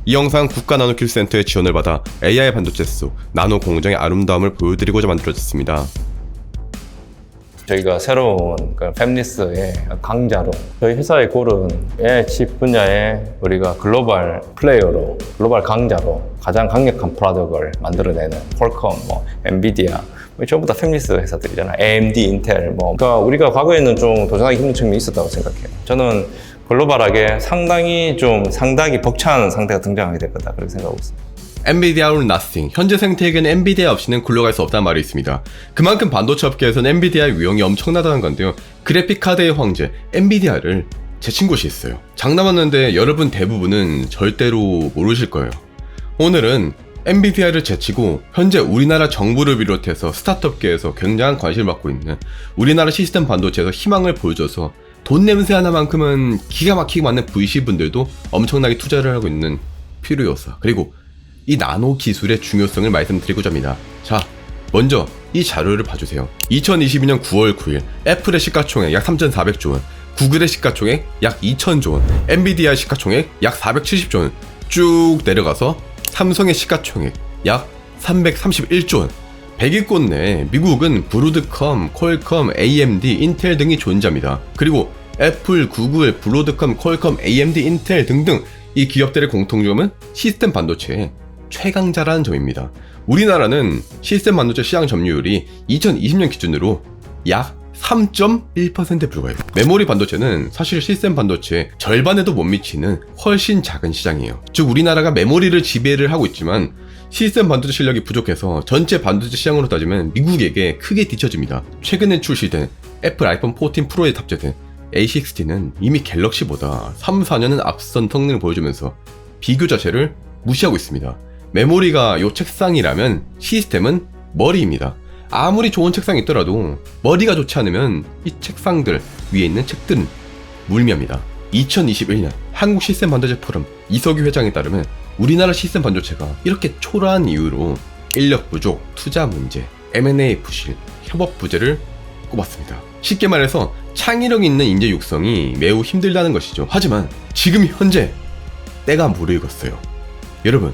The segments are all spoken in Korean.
이 영상 국가 나노기술센터의 지원을 받아 AI 반도체 속 나노 공정의 아름다움을 보여드리고자 만들어졌습니다. 저희가 새로운 팹리스의 강자로 저희 회사의 골은 AI 칩 분야에 우리가 글로벌 플레이어로, 글로벌 강자로 가장 강력한 프로덕트를 만들어내는 퀄컴, 엔비디아 전부 다 팹리스 회사들이잖아요. AMD, 인텔 그러니까 우리가 과거에는 좀 도전하기 힘든 측면이 있었다고 생각해요. 저는 글로벌하게 상당히 벅찬 상태가 등장하게 될 거다 그렇게 생각하고 있습니다. 엔비디아 or nothing. 현재 생태계는 엔비디아 없이는 굴러갈 수 없다는 말이 있습니다. 그만큼 반도체 업계에서는 엔비디아의 위용이 엄청나다는 건데요. 그래픽 카드의 황제 엔비디아를 제친 곳이 있어요. 장담하는데 여러분 대부분은 절대로 모르실 거예요. 오늘은 엔비디아를 제치고 현재 우리나라 정부를 비롯해서 스타트업계에서 굉장한 관심을 받고 있는 우리나라 시스템 반도체에서 희망을 보여줘서 돈 냄새 하나만큼은 기가 막히게 많은 VC 분들도 엄청나게 투자를 하고 있는 퓨리오사, 그리고 이 나노 기술의 중요성을 말씀드리고자 합니다. 자, 먼저 이 자료를 봐주세요. 2022년 9월 9일 애플의 시가총액 약 3,400조 원, 구글의 시가총액 약 2,000조 원, 엔비디아의 시가총액 약 470조 원 쭉 내려가서 삼성의 시가총액 약 331조 원. 100위권 내에 미국은 브로드컴, 퀄컴, AMD, 인텔 등이 존재합니다. 그리고 애플, 구글, 브로드컴, 퀄컴, AMD, 인텔 등등 이 기업들의 공통점은 시스템 반도체의 최강자라는 점입니다. 우리나라는 시스템 반도체 시장 점유율이 2020년 기준으로 약 3.1%에 불과해요. 메모리 반도체는 사실 시스템 반도체의 절반에도 못 미치는 훨씬 작은 시장이에요. 즉 우리나라가 메모리를 지배를 하고 있지만 시스템 반도체 실력이 부족해서 전체 반도체 시장으로 따지면 미국에게 크게 뒤처집니다. 최근에 출시된 애플 아이폰 14 프로에 탑재된 A60는 이미 갤럭시보다 3, 4년은 앞선 성능을 보여주면서 비교 자체를 무시하고 있습니다. 메모리가 요 책상이라면 시스템은 머리입니다. 아무리 좋은 책상이 있더라도 머리가 좋지 않으면 이 책상들 위에 있는 책들은 물미합니다. 2021년 한국 시스템 반도체 포럼 이석유 회장에 따르면 우리나라 시스템 반도체가 이렇게 초라한 이유로 인력 부족, 투자 문제, M&A 부실, 협업 부재를 꼽았습니다. 쉽게 말해서 창의력 있는 인재 육성이 매우 힘들다는 것이죠. 하지만 지금 현재 때가 무르익었어요. 여러분,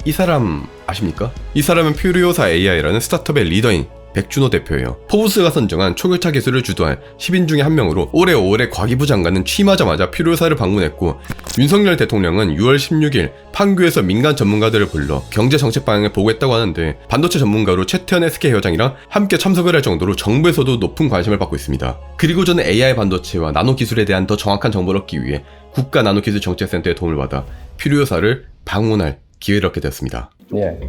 이 사람 아십니까? 이 사람은 퓨리오사 AI라는 스타트업의 리더인 백준호 대표예요. 포브스가 선정한 초격차 기술을 주도할 10인 중에 한 명으로 올해 5월에 과기부 장관은 취임하자마자 퓨리오사를 방문했고, 윤석열 대통령은 6월 16일 판교에서 민간 전문가들을 불러 경제 정책 방향을 보고했다고 하는데, 반도체 전문가로 최태원 SK 회장이랑 함께 참석을 할 정도로 정부에서도 높은 관심을 받고 있습니다. 그리고 저는 AI 반도체와 나노 기술에 대한 더 정확한 정보를 얻기 위해 국가 나노기술정책센터의 도움을 받아 퓨리오사를 방문할 기회를 얻게 되었습니다. 예,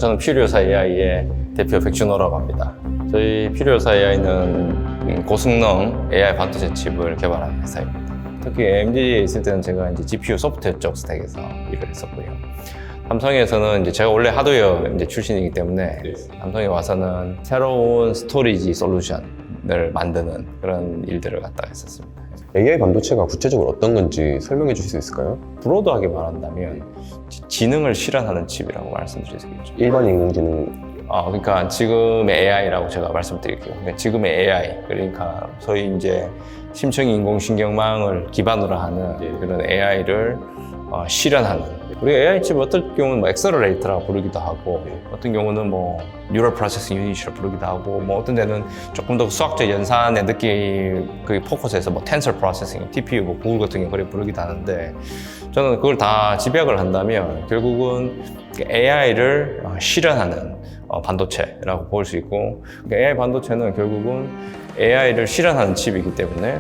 저는 퓨리오사 AI의 대표 백준호라고 합니다. 저희 퓨리오사 AI는 고성능 AI 반도체 칩을 개발하는 회사입니다. 특히 AMD에 있을 때는 제가 이제 GPU 소프트웨어 쪽 스택에서 일을 했었고요. 삼성에서는 이제 제가 원래 하드웨어 출신이기 때문에 삼성에 와서는 새로운 스토리지 솔루션을 만드는 그런 일들을 갖다가 했었습니다. AI 반도체가 구체적으로 어떤 건지 설명해 주실 수 있을까요? 브로드하게 말한다면 지능을 실현하는 칩이라고 말씀드릴 수 있겠죠. 일반 인공지능. 그러니까 지금의 AI라고 제가 말씀드릴게요. 그러니까 지금의 AI, 그러니까 소위 이제 심층 인공신경망을 기반으로 하는 그런 AI를 실현하는. 우리가 AI 칩을 어떤 경우는 엑셀러레이터라고 부르기도 하고, 어떤 경우는 뉴럴 프로세싱 유닛이라고 부르기도 하고, 어떤 데는 조금 더 수학적 연산의 느낌 그 포커스에서 텐서 프로세싱, TPU, 구글 같은 경우 그래 부르기도 하는데, 저는 그걸 다 집약을 한다면 결국은 AI를 실현하는 반도체라고 볼 수 있고, AI 반도체는 결국은 AI를 실현하는 칩이기 때문에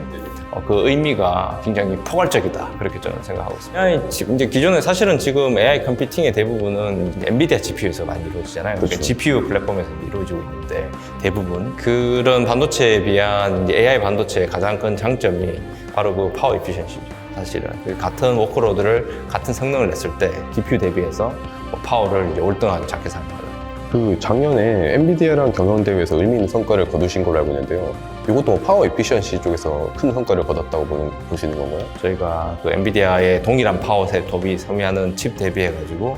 그 의미가 굉장히 포괄적이다, 그렇게 저는 생각하고 있습니다. AI 칩, 이제 기존에 사실은 지금 AI 컴퓨팅의 대부분은 엔비디아 GPU에서 많이 이루어지잖아요. 그렇죠. 그러니까 GPU 플랫폼에서 이루어지고 있는데, 대부분 그런 반도체에 비한 이제 AI 반도체의 가장 큰 장점이 바로 그 파워 에피션시죠. 사실은 같은 워크로드를 같은 성능을 냈을 때 GPU 대비해서 파워를 이제 월등하게 작게 사용하는. 작년에 엔비디아랑 경영대회에서 의미 있는 성과를 거두신 걸로 알고 있는데요. 이것도 파워 에피션시 쪽에서 큰 성과를 거뒀다고 볼 수 있는 건가요? 저희가 그 엔비디아의 동일한 파워 set업이 소비하는 칩 대비해가지고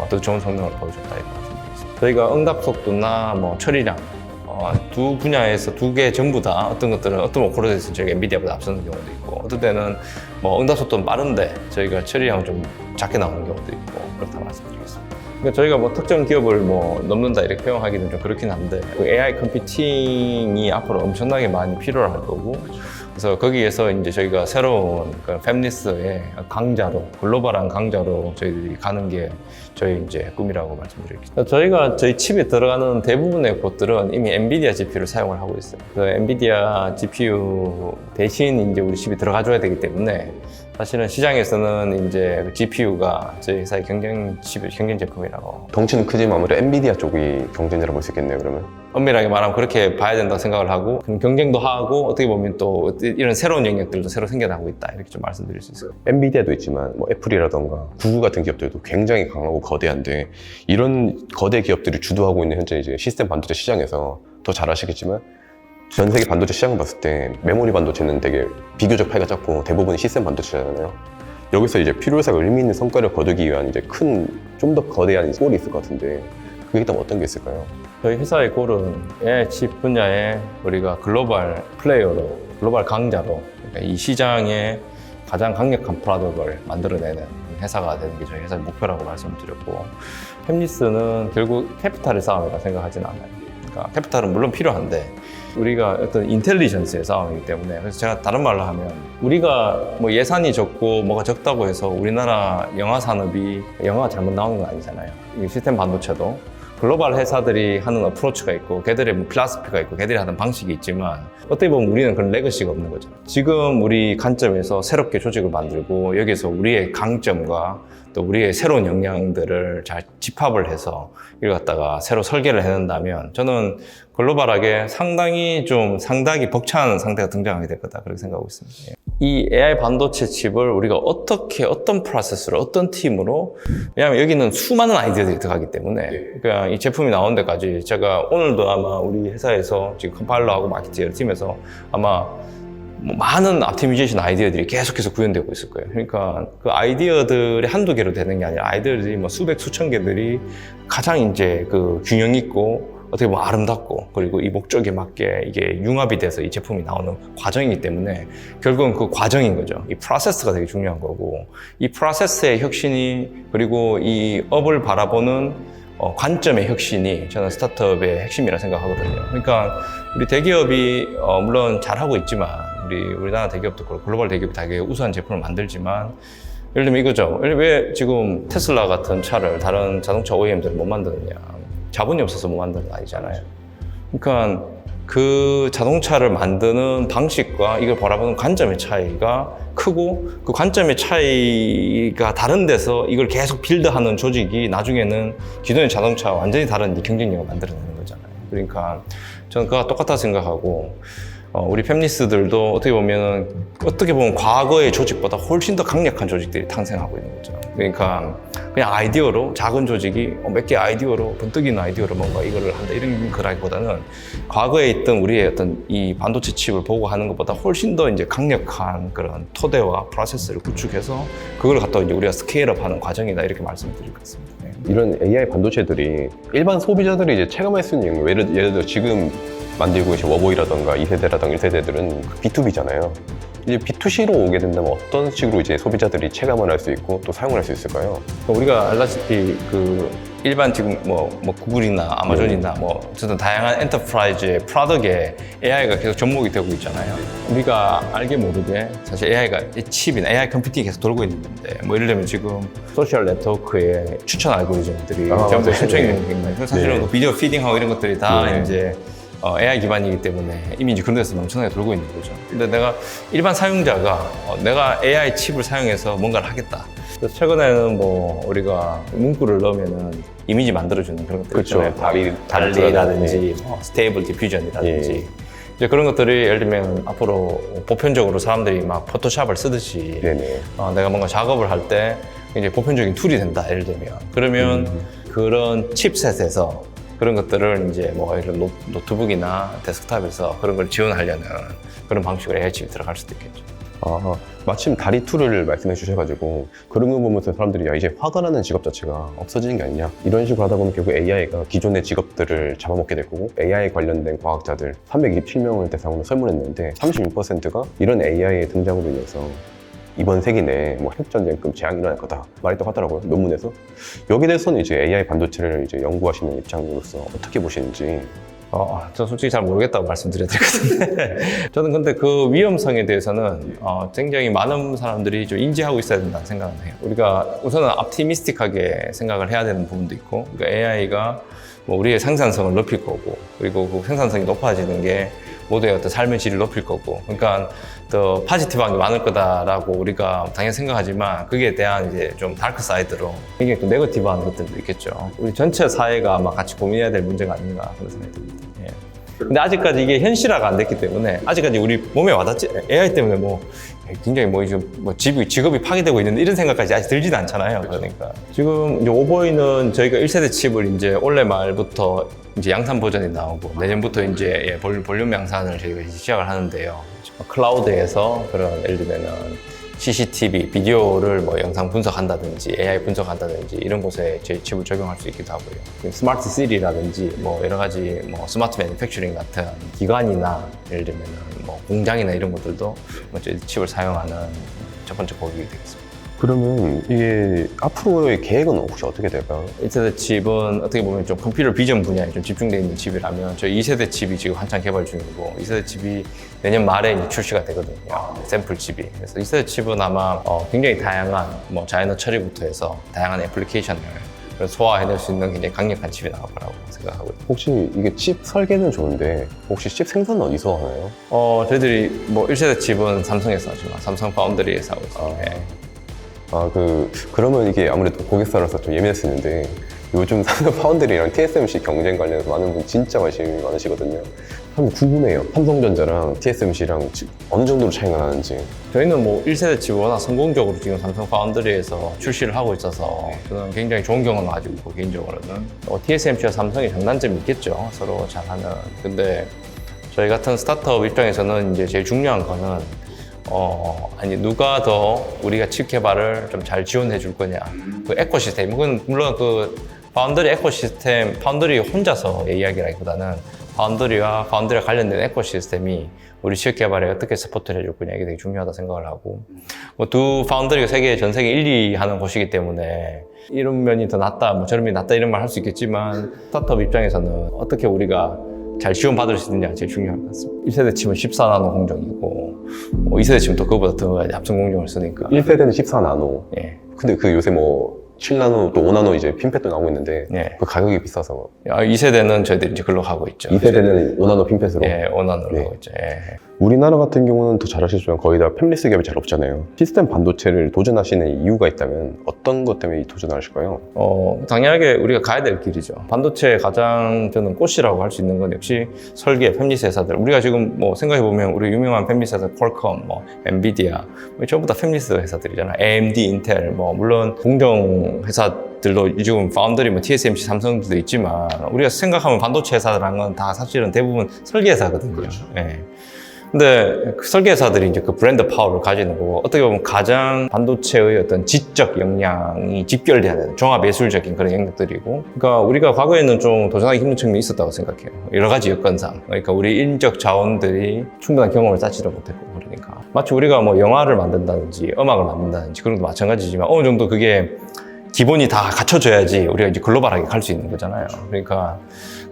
더 좋은 성능을 보여줬다 이렇게 말씀드리겠습니다. 저희가 응답 속도나 처리량 두 분야에서 두 개 전부 다 어떤 것들은 어떤 워크로드에서 저희가 엔비디아보다 앞서는 경우도 있고, 어떤 때는 응답 속도는 빠른데 저희가 처리량은 좀 작게 나오는 경우도 있고 그렇다 말씀드리겠습니다. 그러니까 저희가 뭐 특정 기업을 뭐 넘는다 이렇게 표현하기는 좀 그렇긴 한데 그 AI 컴퓨팅이 앞으로 엄청나게 많이 필요할 거고 그래서 거기에서 이제 저희가 새로운 그 팹리스의 강자로 글로벌한 강자로 저희들이 가는 게 저희 이제 꿈이라고 말씀드리겠습니다. 저희가 저희 칩에 들어가는 대부분의 곳들은 이미 엔비디아 GPU를 사용을 하고 있어요. 그 엔비디아 GPU 대신 이제 우리 칩이 들어가줘야 되기 때문에 사실은 시장에서는 이제 그 GPU가 저희 회사의 경쟁 제품이라고. 덩치는 크지만 아무래도 엔비디아 쪽이 경쟁자라고 볼 수 있겠네요, 그러면. 엄밀하게 말하면 그렇게 봐야 된다고 생각을 하고 경쟁도 하고 어떻게 보면 또 이런 새로운 영역들도 새로 생겨나고 있다 이렇게 좀 말씀드릴 수 있어요. 엔비디아도 있지만 뭐 애플이라던가 구글 같은 기업들도 굉장히 강하고 거대한데 이런 거대 기업들이 주도하고 있는 현재 이제 시스템 반도체 시장에서 더 잘 아시겠지만 전 세계 반도체 시장을 봤을 때 메모리 반도체는 되게 비교적 파이가 작고 대부분이 시스템 반도체잖아요. 여기서 이제 필요해서 의미 있는 성과를 거두기 위한 이제 좀 더 거대한 골이 있을 것 같은데 그게 있다면 어떤 게 있을까요? 저희 회사의 골은 AI 칩 분야에 우리가 글로벌 플레이어로, 글로벌 강자로 그러니까 이 시장에 가장 강력한 프로덕트를 만들어내는 회사가 되는 게 저희 회사의 목표라고 말씀드렸고 팹리스는 결국 캐피탈의 싸움이라고 생각하지는 않아요. 그러니까 캐피탈은 물론 필요한데 우리가 어떤 인텔리전스의 싸움이기 때문에 그래서 제가 다른 말로 하면 우리가 뭐 예산이 적고 뭐가 적다고 해서 우리나라 영화 산업이 영화가 잘못 나오는 건 아니잖아요. 이 시스템 반도체도 글로벌 회사들이 하는 어프로치가 있고 걔들의 뭐 필라스피가 있고 걔들이 하는 방식이 있지만 어떻게 보면 우리는 그런 레거시가 없는 거죠. 지금 우리 관점에서 새롭게 조직을 만들고 여기서 우리의 강점과 또 우리의 새로운 역량들을 잘 집합을 해서 이걸 갖다가 새로 설계를 해낸다면 저는 글로벌하게 상당히 벅찬 상태가 등장하게 될 거다 그렇게 생각하고 있습니다. 이 AI 반도체 칩을 우리가 어떤 프로세스로 어떤 팀으로 왜냐하면 여기는 수많은 아이디어들이 들어가기 때문에 그러니까 이 제품이 나온 데까지 제가 오늘도 아마 우리 회사에서 지금 컴파일러하고 마케팅 팀에서 아마 뭐 많은 optimization 아이디어들이 계속해서 구현되고 있을 거예요. 그러니까 그 아이디어들이 한두 개로 되는 게 아니라 아이디어들이 뭐 수백 수천 개들이 가장 이제 그 균형 있고 어떻게 보면 아름답고 그리고 이 목적에 맞게 이게 융합이 돼서 이 제품이 나오는 과정이기 때문에 결국은 그 과정인 거죠. 이 프로세스가 되게 중요한 거고 이 프로세스의 혁신이 그리고 이 업을 바라보는 관점의 혁신이 저는 스타트업의 핵심이라 생각하거든요. 그러니까 우리 대기업이 물론 잘하고 있지만 우리나라 대기업도 그렇고 글로벌 대기업이 되게 우수한 제품을 만들지만 예를 들면 이거죠. 왜 지금 테슬라 같은 차를 다른 자동차 OEM들은 못 만드느냐. 자본이 없어서 못 만드는 거 아니잖아요. 그러니까 그 자동차를 만드는 방식과 이걸 바라보는 관점의 차이가 크고 그 관점의 차이가 다른 데서 이걸 계속 빌드하는 조직이 나중에는 기존의 자동차와 완전히 다른 경쟁력을 만들어내는 거잖아요. 그러니까 저는 그거와 똑같다 생각하고 우리 팹리스들도 어떻게 보면 과거의 조직보다 훨씬 더 강력한 조직들이 탄생하고 있는 거죠. 그러니까 그냥 아이디어로 작은 조직이 몇 개 아이디어로 번뜩이는 아이디어로 뭔가 이거를 한다 이런 거라기보다는 과거에 있던 우리의 어떤 이 반도체 칩을 보고 하는 것보다 훨씬 더 이제 강력한 그런 토대와 프로세스를 구축해서 그걸 갖다 이제 우리가 스케일업하는 과정이다 이렇게 말씀드릴 것 같습니다. 네. 이런 AI 반도체들이 일반 소비자들이 이제 체감할 수 있는 영역, 예를 들어 지금 만들고 계신 워보이라던가 2세대라던가 1세대들은 B2B잖아요. 이제 B2C로 오게 된다면 어떤 식으로 이제 소비자들이 체감을 할 수 있고 또 사용을 할 수 있을까요? 우리가 알다시피 그 일반 지금 뭐 구글이나 아마존이나 뭐 어쨌든 다양한 엔터프라이즈의 프로덕트에 AI가 계속 접목이 되고 있잖아요. 우리가 알게 모르게 사실 AI가 칩이나 AI 컴퓨팅이 계속 돌고 있는 건데 뭐 예를 들면 지금 소셜 네트워크의 추천 알고리즘들이 전부 추천이 되는 거예요. 사실은 그 비디오 피딩하고 이런 것들이 다 이제 AI 기반이기 때문에 이미 이제 그런 데서 엄청나게 돌고 있는 거죠. 근데 내가 일반 사용자가 내가 AI 칩을 사용해서 뭔가를 하겠다. 그래서 최근에는 뭐 우리가 문구를 넣으면은 이미지 만들어주는 그런 것들 있잖아요. 달리라든지 스테이블 디퓨전이라든지 이제 그런 것들이 예를 들면 앞으로 보편적으로 사람들이 막 포토샵을 쓰듯이 내가 뭔가 작업을 할 때 이제 보편적인 툴이 된다. 예를 들면 그러면 그런 칩셋에서 그런 것들을 이제 뭐 이런 노트북이나 데스크탑에서 그런 걸 지원하려는 그런 방식으로 AI 칩이 들어갈 수도 있겠죠. 마침 다리 툴을 말씀해 주셔가지고 그런 거 보면서 사람들이 야 이제 화가 나는 직업 자체가 없어지는 게 아니냐 이런 식으로 하다 보면 결국 AI가 기존의 직업들을 잡아먹게 될 거고 AI 관련된 과학자들 327명을 대상으로 설문했는데 36%가 이런 AI의 등장으로 인해서 이번 세기 내에 뭐 핵전쟁급 재앙이 일어날 거다 말했다고 하더라고요, 논문에서. 여기에 대해서는 이제 AI 반도체를 이제 연구하시는 입장으로서 어떻게 보시는지. 저 솔직히 잘 모르겠다고 말씀드려야 될 것 같은데 저는 근데 그 위험성에 대해서는 굉장히 많은 사람들이 좀 인지하고 있어야 된다는 생각은 해요. 우리가 우선은 optimistic하게 생각을 해야 되는 부분도 있고, 그러니까 AI가 뭐 우리의 생산성을 높일 거고, 그리고 그 생산성이 높아지는 게 모두의 어떤 삶의 질을 높일 거고, 그러니까 더 파지티브한 게 많을 거다라고 우리가 당연히 생각하지만, 그게 대한 이제 좀 다크 사이드로 굉장히 또 네거티브한 것들도 있겠죠. 우리 전체 사회가 아마 같이 고민해야 될 문제가 아닌가 그런 생각이 듭니다. 예. 근데 아직까지 이게 현실화가 안 됐기 때문에 아직까지 우리 몸에 와닿지, AI 때문에 뭐 굉장히 직업이 파괴되고 있는데 이런 생각까지 아직 들지도 않잖아요. 그러니까 지금 이제 오버이는 저희가 1세대 칩을 이제 올해 말부터 이제 양산 버전이 나오고, 내년부터 이제 볼륨 양산을 저희가 이제 시작을 하는데요. 클라우드에서 그런 예를 들면은 CCTV, 비디오를 뭐 영상 분석한다든지 AI 분석한다든지 이런 곳에 저희 칩을 적용할 수 있기도 하고요. 스마트 시티라든지 뭐 여러 가지 뭐 스마트 매니팩처링 같은 기관이나 예를 들면은 뭐 공장이나 이런 것들도 뭐 저희 칩을 사용하는 첫 번째 고객이 되겠습니다. 그러면 이게 앞으로의 계획은 혹시 어떻게 될까요? 1세대 칩은 어떻게 보면 좀 컴퓨터 비전 분야에 좀 집중되어 있는 칩이라면, 저희 2세대 칩이 지금 한창 개발 중이고, 2세대 칩이 내년 말에 이제 출시가 되거든요. 샘플 칩이. 그래서 2세대 칩은 아마 굉장히 다양한 뭐 자연어 처리부터 해서 다양한 애플리케이션을 소화해낼 수 있는 굉장히 강력한 칩이 나올 거라고 생각하고 있습니다. 혹시 이게 칩 설계는 좋은데 혹시 칩 생산은 어디서 하나요? 저희들이 뭐 1세대 칩은 삼성에서 하지만 삼성 파운드리에서 하고 있습니다. 네. 그러면 이게 아무래도 고객사라서 좀 예민할 수 있는데, 요즘 삼성 파운드리랑 TSMC 경쟁 관련해서 많은 분 진짜 관심이 많으시거든요. 한번 궁금해요. 삼성전자랑 TSMC랑 어느 정도로 차이가 나는지. 저희는 뭐 1세대 칩을 워낙 성공적으로 지금 삼성 파운드리에서 출시를 하고 있어서 저는 굉장히 좋은 경험을 가지고 있고, 개인적으로는 TSMC와 삼성이 장단점이 있겠죠, 서로 잘하는. 근데 저희 같은 스타트업 입장에서는 이제 제일 중요한 거는 누가 더 우리가 칩 개발을 좀 잘 지원해 줄 거냐. 그 에코시스템, 이건 물론 그 파운드리 에코시스템, 파운드리 혼자서 이야기라기보다는 파운드리와 관련된 에코시스템이 우리 칩 개발에 어떻게 서포트를 해줄 거냐, 이게 되게 중요하다 생각을 하고, 뭐 두 파운드리가 전 세계 1, 2 하는 곳이기 때문에 이런 면이 더 낫다, 뭐 저런 면이 낫다 이런 말 할 수 있겠지만, 스타트업 입장에서는 어떻게 우리가 잘 지원받을 수 있느냐가 제일 중요한 것 같습니다. 1세대 칩은 14나노 공정이고, 2세대 칩은 또 그거보다 더 합성 공정을 쓰니까. 1세대는 14나노. 예. 근데 그 요새 뭐 7나노 또 5나노 이제 핀팻도 나오고 있는데, 예. 그 가격이 비싸서. 2세대는 저희들이 이제 글로 가고 있죠. 2세대는 5나노 핀팻으로. 예, 5나노로 네. 가고 있죠. 예. 우리나라 같은 경우는 더 잘하시지만 거의 다 팹리스 기업이 잘 없잖아요. 시스템 반도체를 도전하시는 이유가 있다면 어떤 것 때문에 도전하실까요? 당연하게 우리가 가야 될 길이죠. 반도체의 가장 저는 꽃이라고 할 수 있는 건 역시 설계, 팹리스 회사들. 우리가 지금 뭐 생각해보면 우리 유명한 팹리스 회사 퀄컴, 뭐 엔비디아, 전부 다 팹리스 회사들이잖아요. AMD, 인텔, 뭐 물론 공정 회사들도 지금 파운드리, 뭐 TSMC, 삼성들도 있지만, 우리가 생각하면 반도체 회사라는 건 다 사실은 대부분 설계 회사거든요. 그렇죠. 예. 근데 그 설계사들이 이제 그 브랜드 파워를 가지는 거고, 어떻게 보면 가장 반도체의 어떤 지적 역량이 집결돼야 되는 종합 예술적인 그런 영역들이고, 그러니까 우리가 과거에는 좀 도전하기 힘든 측면이 있었다고 생각해요. 여러 가지 여건상. 그러니까 우리 인적 자원들이 충분한 경험을 쌓지를 못했고, 그러니까 마치 우리가 뭐 영화를 만든다든지 음악을 만든다든지 그런 것도 마찬가지지만, 어느 정도 그게 기본이 다 갖춰져야지 우리가 이제 글로벌하게 갈 수 있는 거잖아요. 그러니까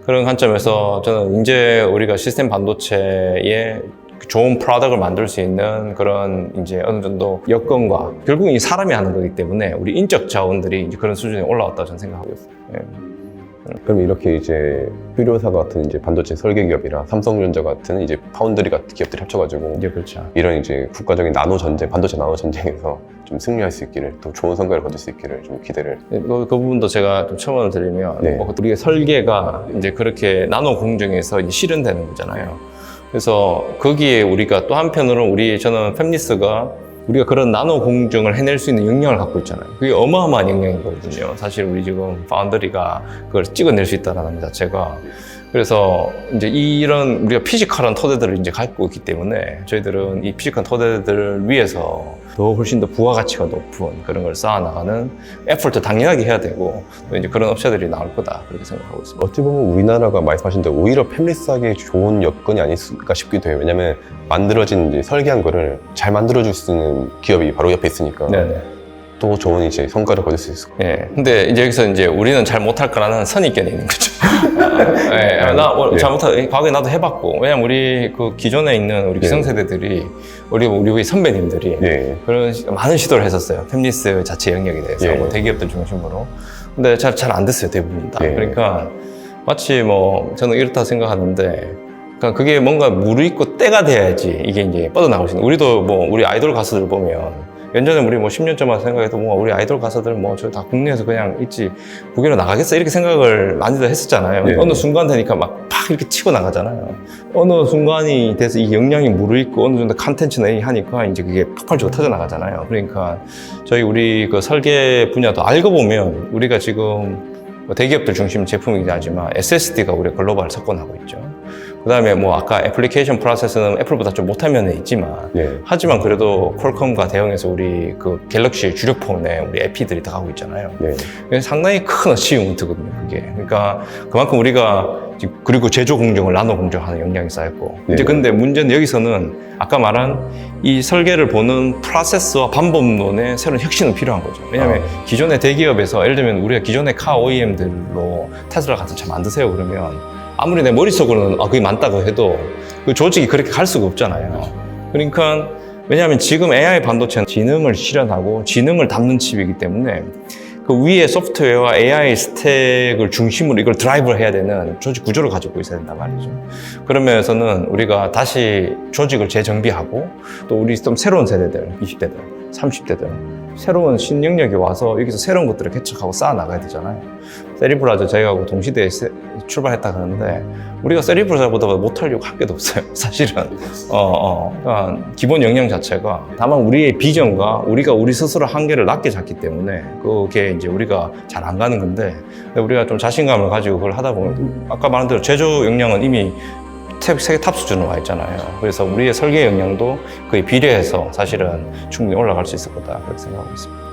그런 관점에서 저는 이제 우리가 시스템 반도체에 좋은 프로덕트를 만들 수 있는 그런 이제 어느 정도 여건과, 결국은 이 사람이 하는 거기 때문에 우리 인적 자원들이 이제 그런 수준에 올라왔다고 저는 생각하고 있어요. 예. 그럼 이렇게 이제 휴대사 같은 이제 반도체 설계 기업이랑 삼성전자 같은 이제 파운드리 같은 기업들이 합쳐가지고 이제 그렇죠. 이런 이제 국가적인 나노 전쟁, 반도체 나노 전쟁에서 좀 승리할 수 있기를, 또 좋은 성과를 거둘 수 있기를 좀 기대를. 그 부분도 제가 좀 첨언을 드리면, 네. 우리가 설계가 이제 그렇게 나노 공정에서 이제 실현되는 거잖아요. 그래서 거기에 우리가 또 한편으로 저는 팹리스가 우리가 그런 나노 공정을 해낼 수 있는 역량을 갖고 있잖아요. 그게 어마어마한 역량이거든요. 사실 우리 지금 파운드리가 그걸 찍어낼 수 있다는 것 자체가. 그래서 이제 이런 우리가 피지컬한 토대들을 이제 갖고 있기 때문에 저희들은 이 피지컬한 토대들을 위해서 더 훨씬 더 부가가치가 높은 그런 걸 쌓아나가는 에포트 당연하게 해야 되고 또 이제 그런 업체들이 나올 거다 그렇게 생각하고 있습니다. 어찌 보면 우리나라가 말씀하신 대로 오히려 패밀리스하기 좋은 여건이 아닐까 싶기도 해요. 왜냐면 만들어진 이제 설계한 거를 잘 만들어줄 수 있는 기업이 바로 옆에 있으니까 네네. 또 좋은 이제 성과를 거둘 수 있을 거예요. 예. 근데 이제 여기서 이제 우리는 잘 못할 거라는 선입견이 있는 거죠. 예. 잘 못할, 과거에 나도 해봤고. 왜냐면 우리 그 기존에 있는 우리 기성세대들이, 우리 선배님들이 예. 그런 많은 시도를 했었어요. 팹리스 자체 영역에 대해서. 예. 뭐 대기업들 중심으로. 근데 잘 안 됐어요, 대부분 다. 예. 그러니까 마치 뭐 저는 이렇다 생각하는데 그러니까 그게 뭔가 무르익고 때가 돼야지 이게 이제 뻗어나갈 수 있는. 우리도 뭐 우리 아이돌 가수들 보면 예전에 우리 뭐 10년 전만 생각해도 뭐 우리 아이돌 가수들 뭐 저 다 국내에서 그냥 있지 국외로 나가겠어 이렇게 생각을 많이들 했었잖아요. 네. 어느 순간 되니까 막 이렇게 치고 나가잖아요. 어느 순간이 돼서 이 역량이 무르익고 어느 정도 컨텐츠나 이렇게 하니까 이제 그게 폭발적으로 터져 나가잖아요. 그러니까 우리 그 설계 분야도 알고 보면 우리가 지금 뭐 대기업들 중심 제품이긴 하지만 SSD가 우리 글로벌 석권하고 있죠. 그 다음에 뭐 아까 애플리케이션 프로세스는 애플보다 좀 못한 면은 있지만 예. 하지만 그래도 퀄컴과 대응해서 우리 그 갤럭시 주력 폰에 우리 에피들이 다 가고 있잖아요. 네. 상당히 큰 어치브먼트거든요, 그게. 그러니까 그만큼 우리가 그리고 제조 공정을 나노 공정하는 역량이 쌓였고. 네. 이제 근데 문제는 여기서는 아까 말한 이 설계를 보는 프로세스와 방법론에 새로운 혁신은 필요한 거죠. 왜냐하면 기존의 대기업에서 예를 들면 우리가 기존의 카 OEM들로 테슬라 같은 차 만드세요 그러면 아무리 내 머릿속으로는 그게 많다고 해도 그 조직이 그렇게 갈 수가 없잖아요. 그러니까 왜냐하면 지금 AI 반도체는 지능을 실현하고 지능을 담는 칩이기 때문에 그 위에 소프트웨어와 AI 스택을 중심으로 이걸 드라이브를 해야 되는 조직 구조를 가지고 있어야 된단 말이죠. 그런 면에서는 우리가 다시 조직을 재정비하고 또 우리 좀 새로운 세대들, 20대들, 30대들 새로운 신영역이 와서 여기서 새로운 것들을 개척하고 쌓아나가야 되잖아요. 세리프라즈 저희하고 동시대에 출발했다 그러는데 우리가 세리프라즈보다 못하려고 할 게도 없어요, 사실은. 그러니까 기본 역량 자체가 다만 우리의 비전과 우리가 우리 스스로 한계를 낮게 잡기 때문에 그게 이제 우리가 잘 안 가는 건데 우리가 좀 자신감을 가지고 그걸 하다 보면 아까 말한 대로 제조 역량은 이미 세계 탑 수준으로 와 있잖아요. 그래서 우리의 설계 역량도 거의 비례해서 사실은 충분히 올라갈 수 있을 거다 그렇게 생각하고 있습니다.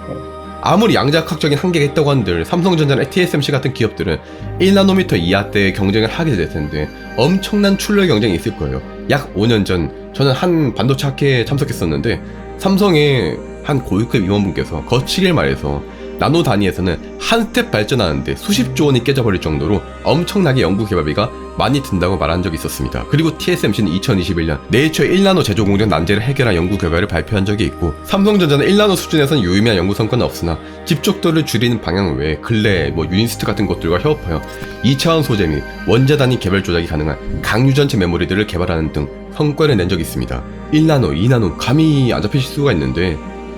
아무리 양자학적인 한계가 있다고 한들 삼성전자나 TSMC 같은 기업들은 1나노미터 이하대의 경쟁을 하게 될 텐데 엄청난 출력 경쟁이 있을 거예요. 약 5년 전 저는 한 반도체 학회에 참석했었는데 삼성의 한 고위급 임원분께서 거치길 말해서 나노 단위에서는 한 스텝 발전하는데 수십조 원이 깨져버릴 정도로 엄청나게 연구개발비가 많이 든다고 말한 적이 있었습니다. 그리고 TSMC는 2021년 네이처 1나노 제조 공정 난제를 해결한 연구 결과를 발표한 적이 있고 삼성전자는 1나노 수준에서는 유의미한 연구 성과는 없으나 집적도를 줄이는 방향 외에 근래 유니스트 같은 것들과 협업하여 2차원 소재 및 원자 단위 개별 조작이 가능한 강유전체 메모리들을 개발하는 등 성과를 낸 적이 있습니다. 1나노, 2나노 감이 안 잡히실 수가 있는데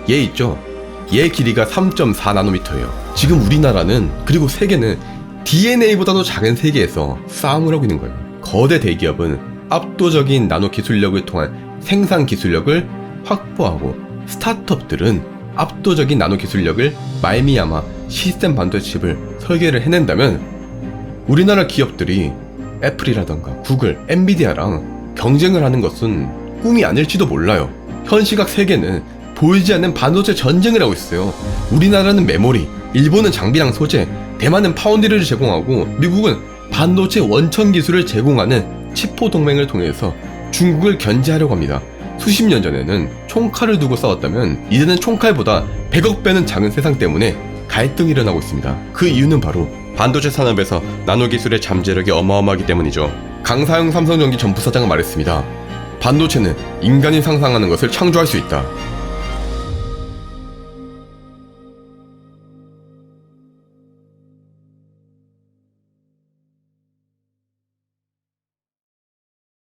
얘 있죠? 얘 길이가 3.4나노미터예요. 지금 우리나라는 그리고 세계는 DNA보다도 작은 세계에서 싸움을 하고 있는 거예요. 거대 대기업은 압도적인 나노 기술력을 통한 생산 기술력을 확보하고 스타트업들은 압도적인 나노 기술력을 말미암아 시스템 반도체 칩을 설계를 해낸다면 우리나라 기업들이 애플이라던가 구글, 엔비디아랑 경쟁을 하는 것은 꿈이 아닐지도 몰라요. 현 시각 세계는 보이지 않는 반도체 전쟁을 하고 있어요. 우리나라는 메모리, 일본은 장비랑 소재, 대만은 파운드리를 제공하고 미국은 반도체 원천 기술을 제공하는 치포 동맹을 통해서 중국을 견제하려고 합니다. 수십 년 전에는 총칼을 두고 싸웠다면 이제는 총칼보다 100억 배는 작은 세상 때문에 갈등이 일어나고 있습니다. 그 이유는 바로 반도체 산업에서 나노 기술의 잠재력이 어마어마하기 때문이죠. 강사영 삼성전기 전 부사장은 말했습니다. 반도체는 인간이 상상하는 것을 창조할 수 있다.